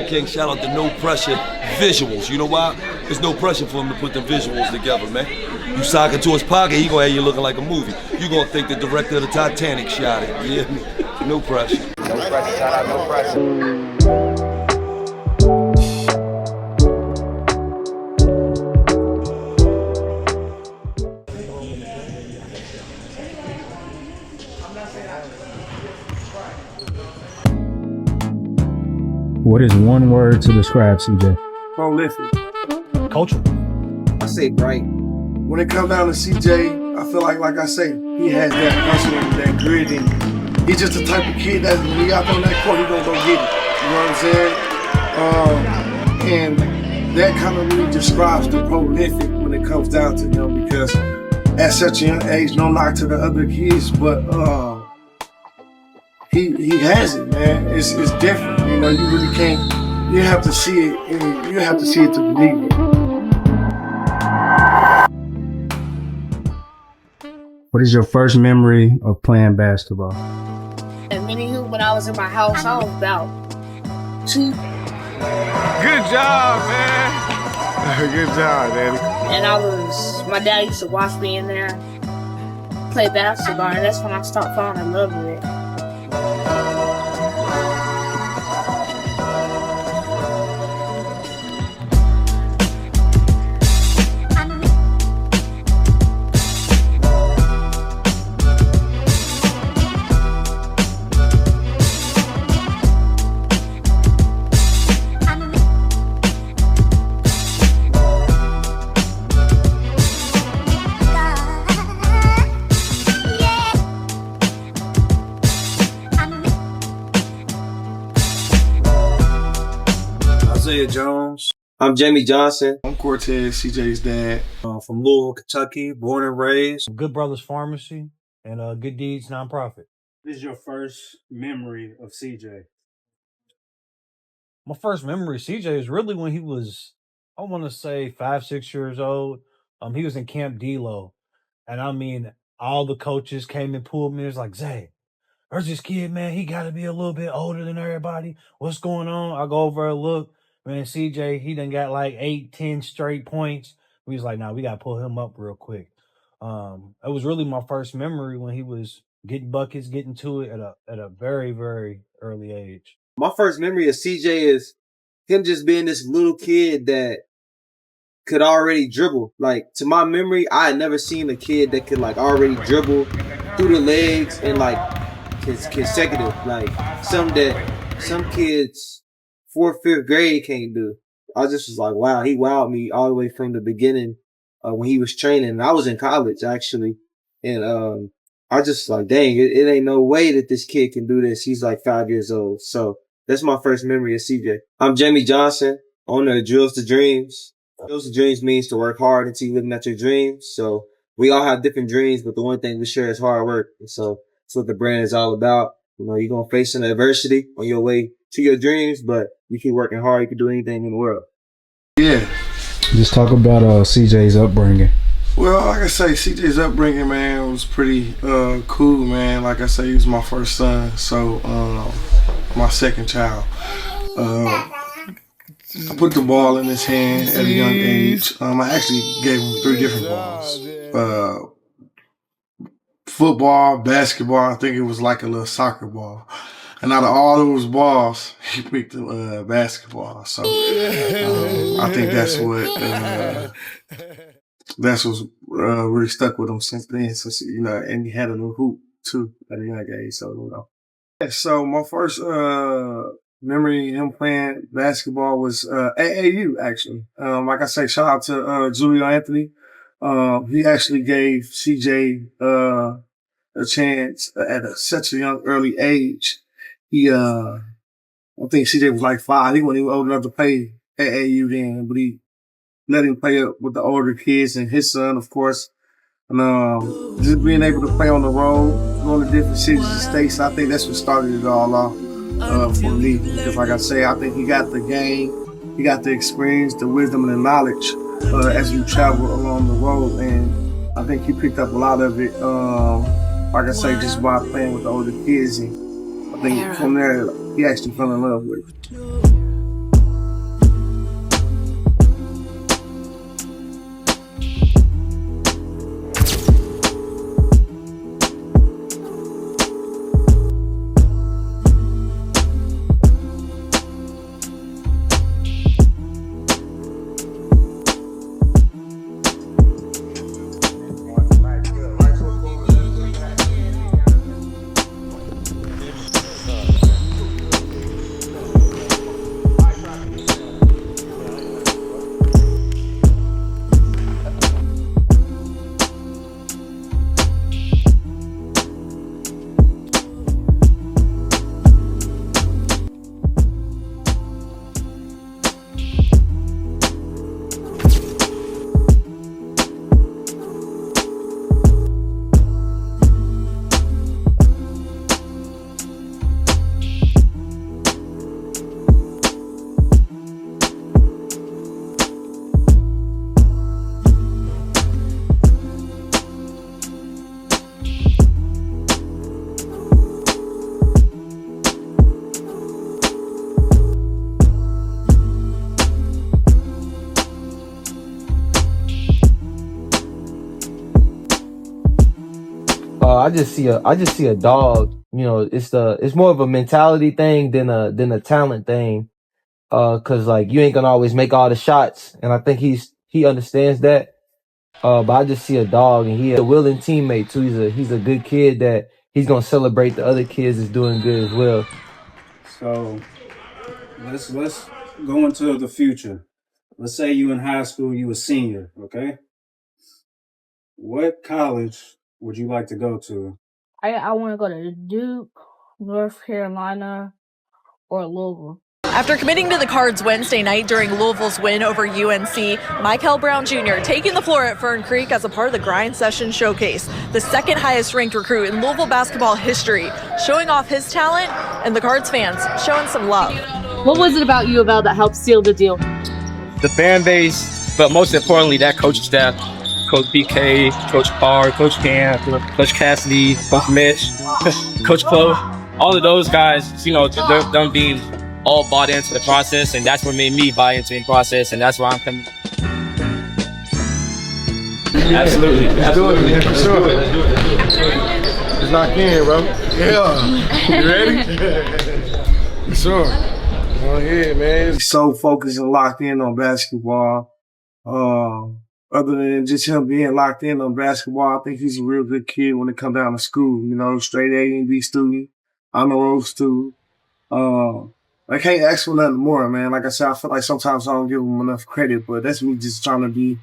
King, shout out to No Pressure Visuals. You know why? There's no pressure for him to put the visuals together, man. You sock it to his pocket, he gonna have you looking like a movie. You gonna think the director of the Titanic shot it. Yeah, no pressure. No pressure, shout out No Pressure. What is one word to describe CJ? Prolific. Culture. I say bright. When it comes down to CJ, I feel like I say, he has that hustle, that grit, and he's just the type of kid that when he out on that court, he gonna go get it. You know what I'm saying? And that kind of really describes the prolific when it comes down to him, because at such a young age, no knock to the other kids, but he has it, man. It's different. You know, you really can't. You have to see it. And you have to see it to believe it. What is your first memory of playing basketball? And mini hoop when I was in my house, I was about 2. Good job, man. Good job, Daddy. And my dad used to watch me in there play basketball, and that's when I started falling in love with it. Jones. I'm Jamie Johnson. I'm Cortez, CJ's dad. From Louisville, Kentucky, born and raised. Good Brothers Pharmacy and Good Deeds Nonprofit. This is your first memory of CJ? My first memory of CJ is really when he was, I want to say 5, 6 years old. He was in Camp D-Lo. And I mean, all the coaches came and pulled me. It was like, Zay, there's this kid, man. He got to be a little bit older than everybody. What's going on? I go over and look. Man, CJ, he done got like 8, 10 straight points. We was like, nah, we got to pull him up real quick. It was really my first memory when he was getting buckets, getting to it at a very, very early age. My first memory of CJ is him just being this little kid that could already dribble. Like, to my memory, I had never seen a kid that could like already dribble through the legs and like consecutive. Like, some kids 4th, 5th grade can't do. I just was like, wow, he wowed me all the way from the beginning when he was training. And I was in college, actually. And I just like, dang, it ain't no way that this kid can do this. He's like 5 years old. So that's my first memory of CJ. I'm Jamie Johnson, owner of Drills to Dreams. Drills to Dreams means to work hard until you're living out your dreams. So we all have different dreams, but the one thing we share is hard work. And so that's what the brand is all about. You know, you're going to face some adversity on your way to your dreams, but you keep working hard, you can do anything in the world. Yeah. Just talk about CJ's upbringing. Well, like I say, CJ's upbringing, man, was pretty cool, man. Like I say, he was my first son, so my second child. I put the ball in his hand at a young age. I actually gave him 3 different balls. Football, basketball, I think it was like a little soccer ball. And out of all those balls, he picked the basketball. So I think that's what's really stuck with him since then. So, you know, and he had a little hoop too at a young age. So, you know. Yeah, so my first memory of him playing basketball was AAU, actually. Like I say, shout out to Julio Anthony. He actually gave CJ a chance at such a young, early age. I think CJ was like 5. He wasn't even old enough to play AAU then, but he let him play up with the older kids and his son, of course. And just being able to play on the road, going to different cities and states, I think that's what started it all off for me. Because like I say, I think he got the game, he got the experience, the wisdom, and the knowledge as we travel along the road. And I think he picked up a lot of it, like I say, just by playing with the older kids. And I think from there, he actually fell in love with it. I just see a dog. You know, it's more of a mentality thing than a talent thing. Cause like you ain't gonna always make all the shots, and I think he understands that. But I just see a dog, and he's a willing teammate too. He's a good kid that he's gonna celebrate the other kids that's doing good as well. So let's go into the future. Let's say you in high school, you a senior, okay? What college would you like to go to? I want to go to Duke, North Carolina, or Louisville. After committing to the Cards Wednesday night during Louisville's win over UNC, Michael Brown Jr. taking the floor at Fern Creek as a part of the Grind Session Showcase, the second highest ranked recruit in Louisville basketball history, showing off his talent and the Cards fans showing some love. What was it about U of L that helped seal the deal? The fan base, but most importantly, that coaching staff. Coach BK, Coach Parr, Coach Cam, Coach Cassidy, Coach Mitch, Coach Chloe, all of those guys, you know, them being all bought into the process, and that's what made me buy into the process, and that's why I'm coming. Absolutely. Absolutely. For sure. It's locked in, bro. Yeah. You ready? For sure. Go ahead, man. He's so focused and locked in on basketball. Other than just him being locked in on basketball, I think he's a real good kid when it comes down to school. You know, straight A and B student, honor roll student. I can't ask for nothing more, man. Like I said, I feel like sometimes I don't give him enough credit, but that's me just trying to be,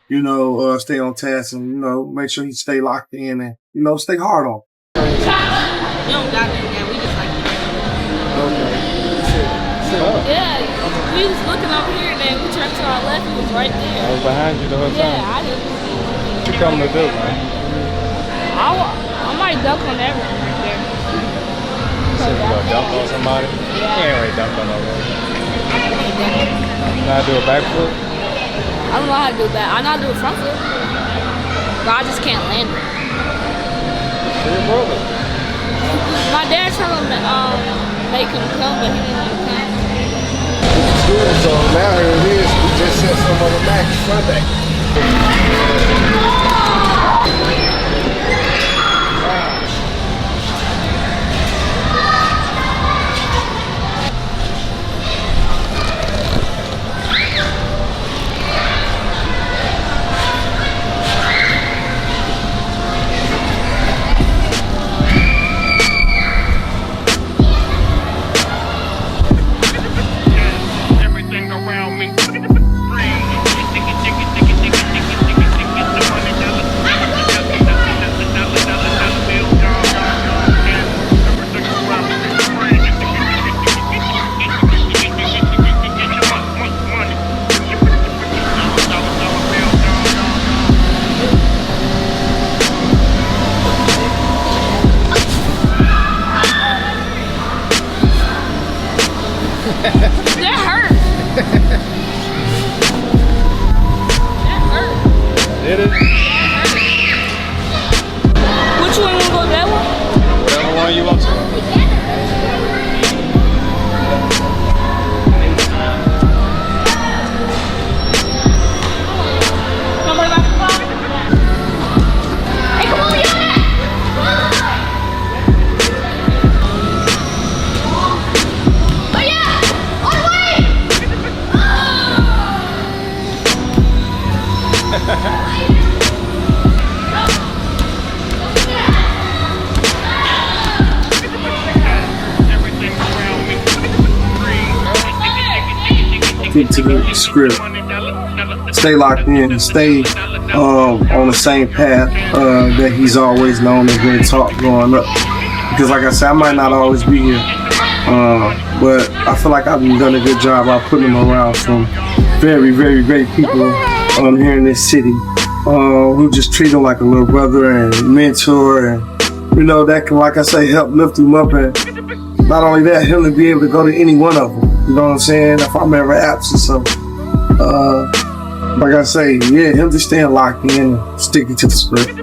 you know, stay on task and, you know, make sure he stay locked in and, you know, stay hard on. You don't got that. We just like Yeah, we was looking over here and then we turned to our left, he was right there. I was behind you the whole time. Yeah, I didn't. What you coming to do, man? I might duck on that one right there. You gonna dunk on somebody? Yeah. You ain't ready to dunk on nobody. You know how to do a backflip? I don't know how to do that. I know how to do a front flip, but I just can't land it. Do your brother. My dad trying to make him come, but he didn't want to come. So now here it is. We just sent some on the back Sunday. That hurt. That hurt. Did it? That hurt. Which one you want to go, that one? Whatever one you want to. Somebody like the ball? Hey, come on, Yana! Keep to the script. Stay locked in. Stay on the same path that he's always known and been taught growing up. Because like I said, I might not always be here. But I feel like I've done a good job of putting him around some very, very great people here in this city who just treat him like a little brother and mentor, and you know, that can, like I say, help lift him up, and not only that, him to be able to go to any one of them. You know what I'm saying? If I'm ever absent, so like I say, yeah, him just staying locked in and sticking to the script.